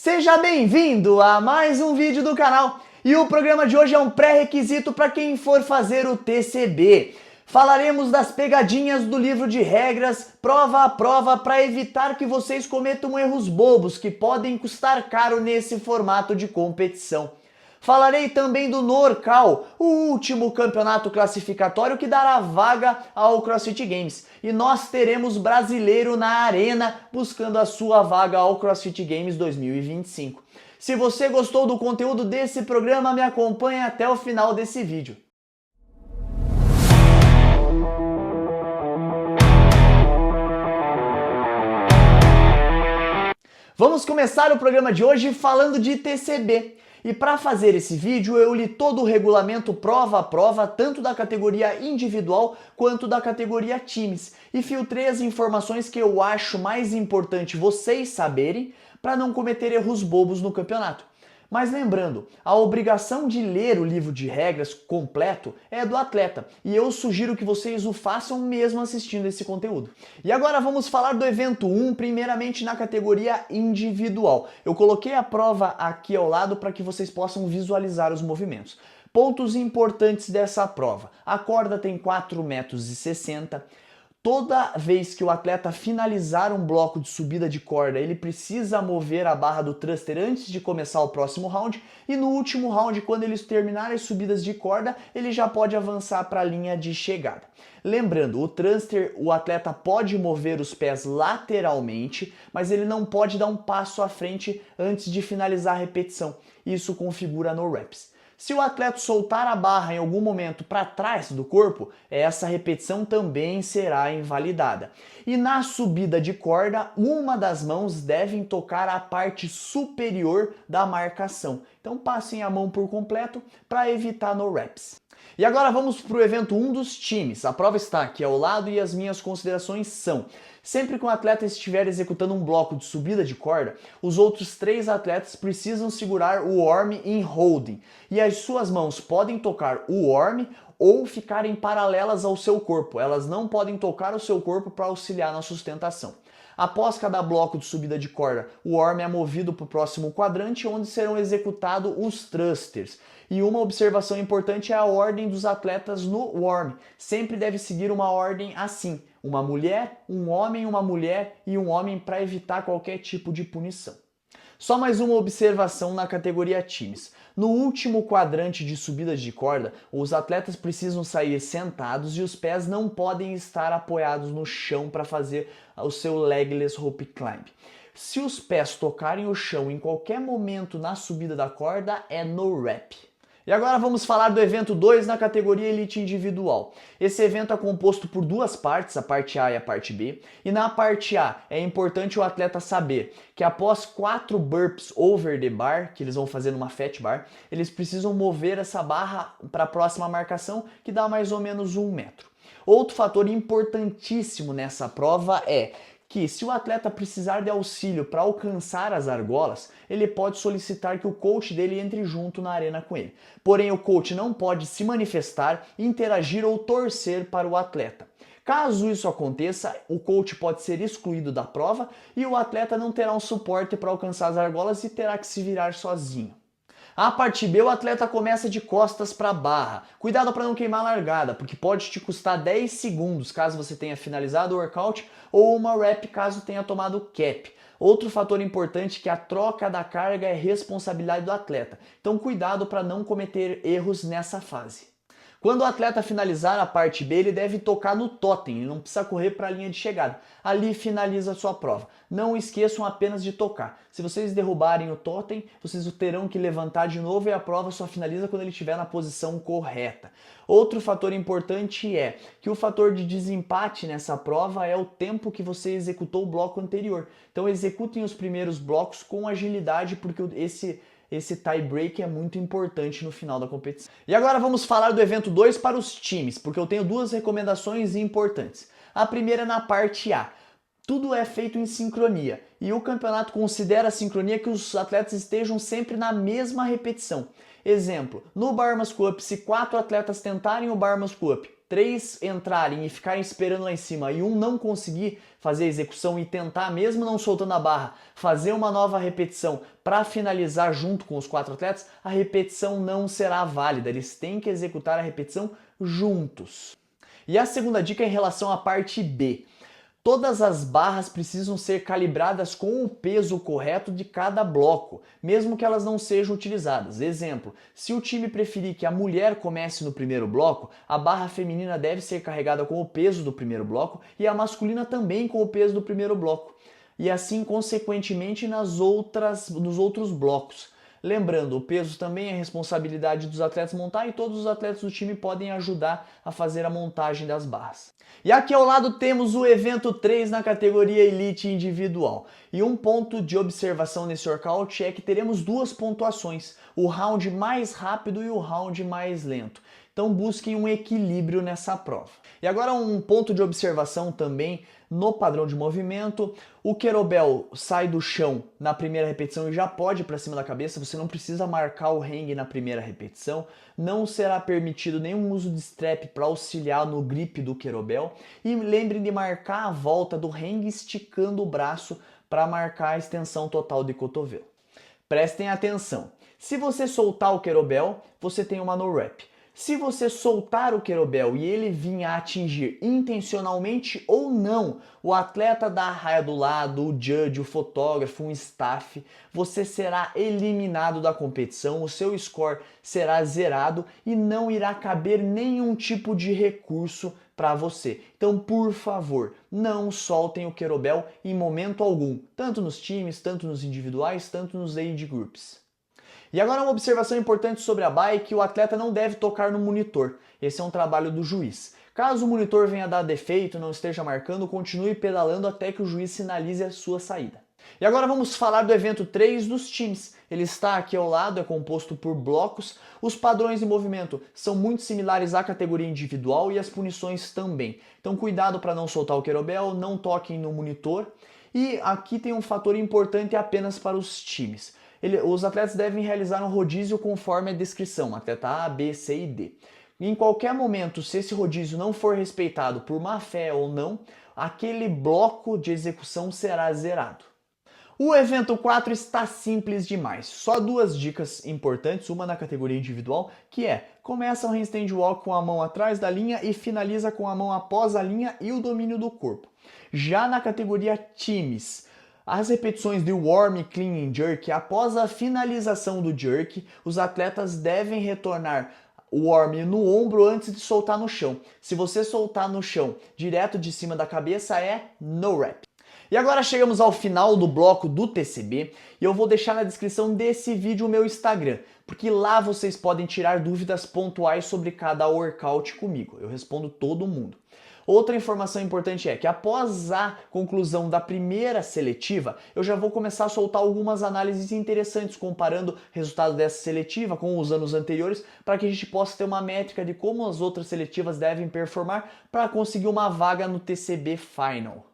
Seja bem-vindo a mais um vídeo do canal. E o programa de hoje é um pré-requisito para quem for fazer o TCB. Falaremos das pegadinhas do livro de regras, prova a prova, para evitar que vocês cometam erros bobos que podem custar caro nesse formato de competição. Falarei também do NorCal, o último campeonato classificatório que dará vaga ao CrossFit Games. E nós teremos brasileiro na arena buscando a sua vaga ao CrossFit Games 2025. Se você gostou do conteúdo desse programa, me acompanhe até o final desse vídeo. Vamos começar o programa de hoje falando de TCB. E para fazer esse vídeo eu li todo o regulamento prova a prova, tanto da categoria individual quanto da categoria times, e filtrei as informações que eu acho mais importante vocês saberem para não cometer erros bobos no campeonato. Mas lembrando, a obrigação de ler o livro de regras completo é do atleta, e eu sugiro que vocês o façam mesmo assistindo esse conteúdo. E agora vamos falar do evento 1, primeiramente na categoria individual. Eu coloquei a prova aqui ao lado para que vocês possam visualizar os movimentos. Pontos importantes dessa prova: a corda tem 4,60 metros. Toda vez que o atleta finalizar um bloco de subida de corda, ele precisa mover a barra do thruster antes de começar o próximo round, e no último round, quando eles terminarem as subidas de corda, ele já pode avançar para a linha de chegada. Lembrando, o thruster, o atleta pode mover os pés lateralmente, mas ele não pode dar um passo à frente antes de finalizar a repetição. Isso configura no reps. Se o atleta soltar a barra em algum momento para trás do corpo, essa repetição também será invalidada. E na subida de corda, uma das mãos deve tocar a parte superior da marcação. Então passem a mão por completo para evitar no reps. E agora vamos para o evento 1 dos times. A prova está aqui ao lado e as minhas considerações são: sempre que um atleta estiver executando um bloco de subida de corda, os outros 3 atletas precisam segurar o arm em holding, e as suas mãos podem tocar o arm ou ficarem paralelas ao seu corpo. Elas não podem tocar o seu corpo para auxiliar na sustentação. Após cada bloco de subida de corda, o arm é movido para o próximo quadrante, onde serão executados os thrusters. E uma observação importante é a ordem dos atletas no arm. Sempre deve seguir uma ordem assim: uma mulher, um homem, uma mulher e um homem, para evitar qualquer tipo de punição. Só mais uma observação na categoria times. No último quadrante de subidas de corda, os atletas precisam sair sentados e os pés não podem estar apoiados no chão para fazer o seu legless rope climb. Se os pés tocarem o chão em qualquer momento na subida da corda, é no rep. E agora vamos falar do evento 2 na categoria Elite Individual. Esse evento é composto por 2 partes, a parte A e a parte B. E na parte A é importante o atleta saber que após 4 burpees over the bar, que eles vão fazer numa fat bar, eles precisam mover essa barra para a próxima marcação, que dá mais ou menos 1 metro. Outro fator importantíssimo nessa prova é que, se o atleta precisar de auxílio para alcançar as argolas, ele pode solicitar que o coach dele entre junto na arena com ele. Porém, o coach não pode se manifestar, interagir ou torcer para o atleta. Caso isso aconteça, o coach pode ser excluído da prova e o atleta não terá um suporte para alcançar as argolas e terá que se virar sozinho. A parte B, o atleta começa de costas para a barra. Cuidado para não queimar a largada, porque pode te custar 10 segundos caso você tenha finalizado o workout, ou uma rep caso tenha tomado cap. Outro fator importante é que a troca da carga é responsabilidade do atleta. Então cuidado para não cometer erros nessa fase. Quando o atleta finalizar a parte B, ele deve tocar no totem, ele não precisa correr para a linha de chegada. Ali finaliza a sua prova. Não esqueçam apenas de tocar. Se vocês derrubarem o totem, vocês terão que levantar de novo e a prova só finaliza quando ele estiver na posição correta. Outro fator importante é que o fator de desempate nessa prova é o tempo que você executou o bloco anterior. Então executem os primeiros blocos com agilidade, porque esse tie break é muito importante no final da competição. E agora vamos falar do evento 2 para os times, porque eu tenho 2 recomendações importantes. A primeira é na parte A. Tudo é feito em sincronia, e o campeonato considera a sincronia que os atletas estejam sempre na mesma repetição. Exemplo, no bar muscle up, se 4 atletas tentarem o bar muscle up 3 entrarem e ficarem esperando lá em cima e um não conseguir fazer a execução e tentar, mesmo não soltando a barra, fazer uma nova repetição para finalizar junto com os 4 atletas, a repetição não será válida. Eles têm que executar a repetição juntos. E a segunda dica é em relação à parte B. Todas as barras precisam ser calibradas com o peso correto de cada bloco, mesmo que elas não sejam utilizadas. Exemplo, se o time preferir que a mulher comece no primeiro bloco, a barra feminina deve ser carregada com o peso do primeiro bloco e a masculina também com o peso do primeiro bloco. E assim, consequentemente, nos outros blocos. Lembrando, o peso também é responsabilidade dos atletas montar e todos os atletas do time podem ajudar a fazer a montagem das barras. E aqui ao lado temos o evento 3 na categoria Elite Individual. E um ponto de observação nesse workout é que teremos 2 pontuações, o round mais rápido e o round mais lento. Então busquem um equilíbrio nessa prova. E agora um ponto de observação também no padrão de movimento. O kettlebell sai do chão na primeira repetição e já pode ir para cima da cabeça, você não precisa marcar o hang na primeira repetição. Não será permitido nenhum uso de strap para auxiliar no grip do kettlebell. E lembrem de marcar a volta do hang esticando o braço para marcar a extensão total de cotovelo. Prestem atenção, se você soltar o kettlebell, você tem uma no rep. Se você soltar o kettlebell e ele vir a atingir intencionalmente ou não o atleta da raia do lado, o judge, o fotógrafo, um staff, você será eliminado da competição, o seu score será zerado e não irá caber nenhum tipo de recurso para você. Então, por favor, não soltem o kettlebell em momento algum, tanto nos times, tanto nos individuais, tanto nos age groups. E agora uma observação importante sobre a bike, o atleta não deve tocar no monitor. Esse é um trabalho do juiz. Caso o monitor venha dar defeito, não esteja marcando, continue pedalando até que o juiz sinalize a sua saída. E agora vamos falar do evento 3 dos times. Ele está aqui ao lado, é composto por blocos. Os padrões de movimento são muito similares à categoria individual e as punições também. Então cuidado para não soltar o kettlebell, não toquem no monitor. E aqui tem um fator importante apenas para os times. Os atletas devem realizar um rodízio conforme a descrição, atleta A, B, C e D. Em qualquer momento, se esse rodízio não for respeitado por má fé ou não, aquele bloco de execução será zerado. O evento 4 está simples demais, só 2 dicas importantes, uma na categoria individual, que é, começa o handstand walk com a mão atrás da linha e finaliza com a mão após a linha e o domínio do corpo. Já na categoria times, as repetições de warm, clean e jerk, após a finalização do jerk, os atletas devem retornar o warm no ombro antes de soltar no chão. Se você soltar no chão direto de cima da cabeça é no rep. E agora chegamos ao final do bloco do TCB e eu vou deixar na descrição desse vídeo o meu Instagram, porque lá vocês podem tirar dúvidas pontuais sobre cada workout comigo. Eu respondo todo mundo. Outra informação importante é que após a conclusão da primeira seletiva, eu já vou começar a soltar algumas análises interessantes comparando o resultado dessa seletiva com os anos anteriores, para que a gente possa ter uma métrica de como as outras seletivas devem performar para conseguir uma vaga no TCB Final.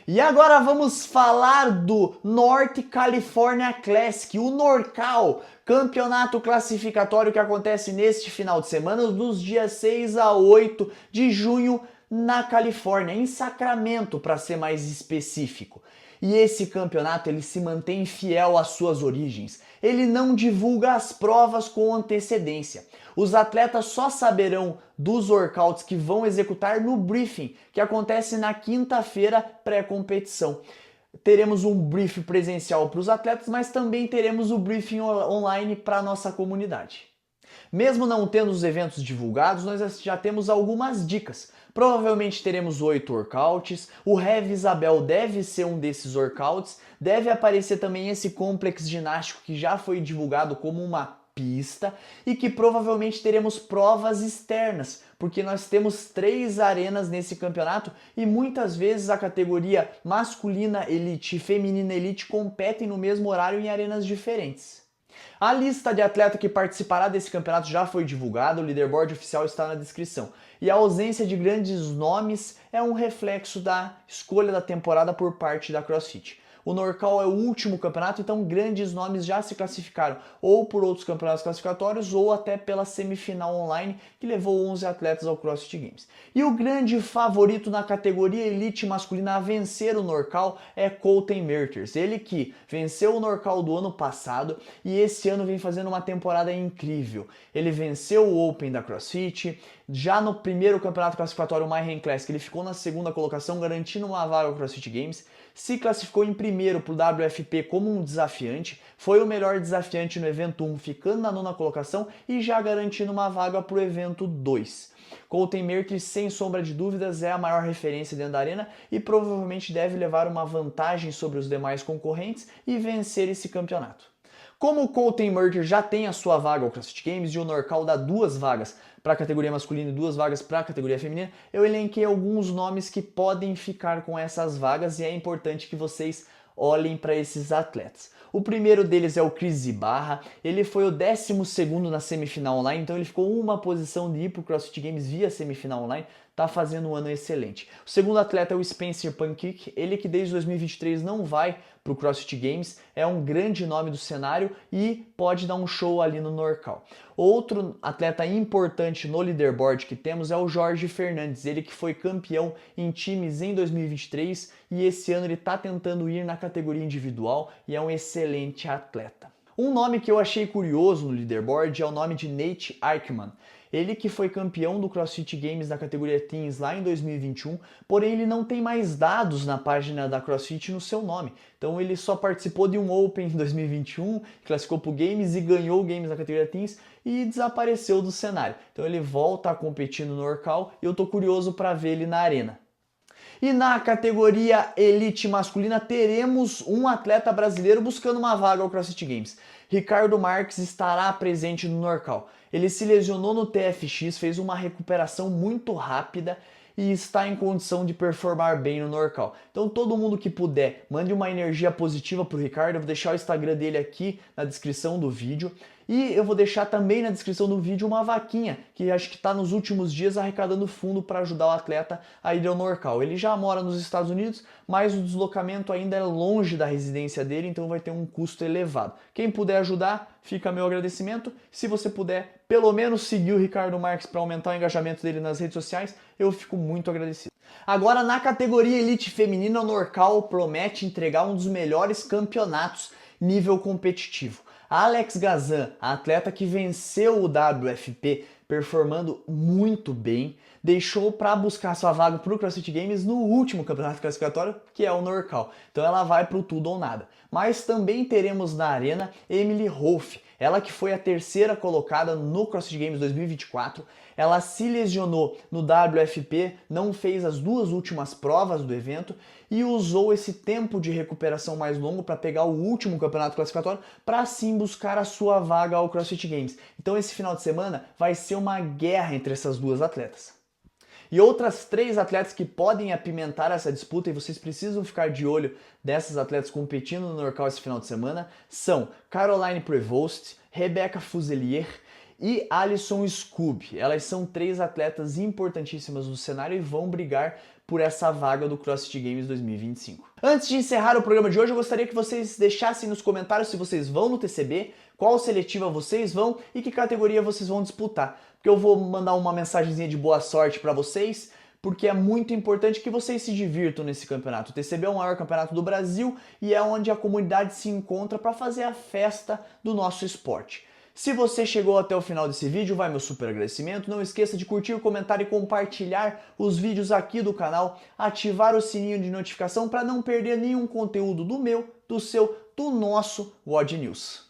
E agora vamos falar do North California Classic, o NorCal, campeonato classificatório que acontece neste final de semana, dos dias 6 a 8 de junho, na Califórnia, em Sacramento, para ser mais específico. E esse campeonato ele se mantém fiel às suas origens. Ele não divulga as provas com antecedência. Os atletas só saberão dos workouts que vão executar no briefing, que acontece na quinta-feira pré-competição. Teremos um briefing presencial para os atletas, mas também teremos o briefing online para a nossa comunidade. Mesmo não tendo os eventos divulgados, nós já temos algumas dicas. Provavelmente teremos 8 workouts, o Heavy Isabel deve ser um desses workouts, deve aparecer também esse complexo ginástico que já foi divulgado como uma pista e que provavelmente teremos provas externas, porque nós temos 3 arenas nesse campeonato e muitas vezes a categoria masculina elite e feminina elite competem no mesmo horário em arenas diferentes. A lista de atleta que participará desse campeonato já foi divulgada, o leaderboard oficial está na descrição. E a ausência de grandes nomes é um reflexo da escolha da temporada por parte da CrossFit. O Norcal é o último campeonato, então grandes nomes já se classificaram, ou por outros campeonatos classificatórios, ou até pela semifinal online, que levou 11 atletas ao CrossFit Games. E o grande favorito na categoria Elite masculina a vencer o Norcal é Colten Mertens. Ele que venceu o Norcal do ano passado e esse ano vem fazendo uma temporada incrível. Ele venceu o Open da CrossFit, já no primeiro campeonato classificatório Mayhem Classic ele ficou na segunda colocação, garantindo uma vaga ao CrossFit Games, se classificou em primeiro para o WFP como um desafiante, foi o melhor desafiante no evento 1, ficando na nona colocação e já garantindo uma vaga para o evento 2. Colten Mertens, sem sombra de dúvidas, é a maior referência dentro da arena e provavelmente deve levar uma vantagem sobre os demais concorrentes e vencer esse campeonato. Como o Colten Mertens já tem a sua vaga ao CrossFit Games e o Norcal dá 2 vagas para a categoria masculina e 2 vagas para a categoria feminina, eu elenquei alguns nomes que podem ficar com essas vagas e é importante que vocês olhem para esses atletas. O primeiro deles é o Chris Zibarra, ele foi o 12º na semifinal online, então ele ficou uma posição de ir para o CrossFit Games via semifinal online, tá fazendo um ano excelente. O segundo atleta é o Spencer Pankik, ele que desde 2023 não vai para o CrossFit Games, é um grande nome do cenário e pode dar um show ali no Norcal. Outro atleta importante no leaderboard que temos é o Jorge Fernandes, ele que foi campeão em times em 2023 e esse ano ele está tentando ir na categoria individual e é um excelente atleta. Um nome que eu achei curioso no leaderboard é o nome de Nate Eichmann. Ele que foi campeão do CrossFit Games na categoria Teens lá em 2021, porém ele não tem mais dados na página da CrossFit no seu nome. Então ele só participou de um Open em 2021, classificou para o Games e ganhou o Games na categoria Teens e desapareceu do cenário. Então ele volta a competir no Norcal e eu tô curioso para ver ele na arena. E na categoria Elite masculina teremos um atleta brasileiro buscando uma vaga ao CrossFit Games. Ricardo Marques estará presente no Norcal. Ele se lesionou no TFX, fez uma recuperação muito rápida e está em condição de performar bem no Norcal. Então todo mundo que puder, mande uma energia positiva para o Ricardo. Eu vou deixar o Instagram dele aqui na descrição do vídeo. E eu vou deixar também na descrição do vídeo uma vaquinha, que acho que está nos últimos dias arrecadando fundo para ajudar o atleta a ir ao Norcal. Ele já mora nos Estados Unidos, mas o deslocamento ainda é longe da residência dele, então vai ter um custo elevado. Quem puder ajudar, fica meu agradecimento. Se você puder, pelo menos seguir o Ricardo Marques para aumentar o engajamento dele nas redes sociais, eu fico muito agradecido. Agora, na categoria Elite Feminina, o Norcal promete entregar um dos melhores campeonatos nível competitivo. A Alex Gazan, a atleta que venceu o WFP, performando muito bem, deixou para buscar sua vaga para o CrossFit Games no último campeonato classificatório, que é o Norcal. Então ela vai para o tudo ou nada. Mas também teremos na arena Emily Rolfe, ela que foi a 3ª colocada no CrossFit Games 2024. Ela se lesionou no WFP, não fez as 2 últimas provas do evento e usou esse tempo de recuperação mais longo para pegar o último campeonato classificatório para assim buscar a sua vaga ao CrossFit Games. Então esse final de semana vai ser uma guerra entre essas 2 atletas. E outras 3 atletas que podem apimentar essa disputa, e vocês precisam ficar de olho dessas atletas competindo no Norcal esse final de semana, são Caroline Prevost, Rebecca Fuselier e Alison Scoob. Elas são 3 atletas importantíssimas no cenário e vão brigar por essa vaga do CrossFit Games 2025. Antes de encerrar o programa de hoje, eu gostaria que vocês deixassem nos comentários se vocês vão no TCB, qual seletiva vocês vão e que categoria vocês vão disputar. Porque eu vou mandar uma mensagenzinha de boa sorte para vocês, porque é muito importante que vocês se divirtam nesse campeonato. O TCB é o maior campeonato do Brasil e é onde a comunidade se encontra para fazer a festa do nosso esporte. Se você chegou até o final desse vídeo, vai meu super agradecimento. Não esqueça de curtir, comentar e compartilhar os vídeos aqui do canal, ativar o sininho de notificação para não perder nenhum conteúdo do meu, do seu, do nosso WOD News.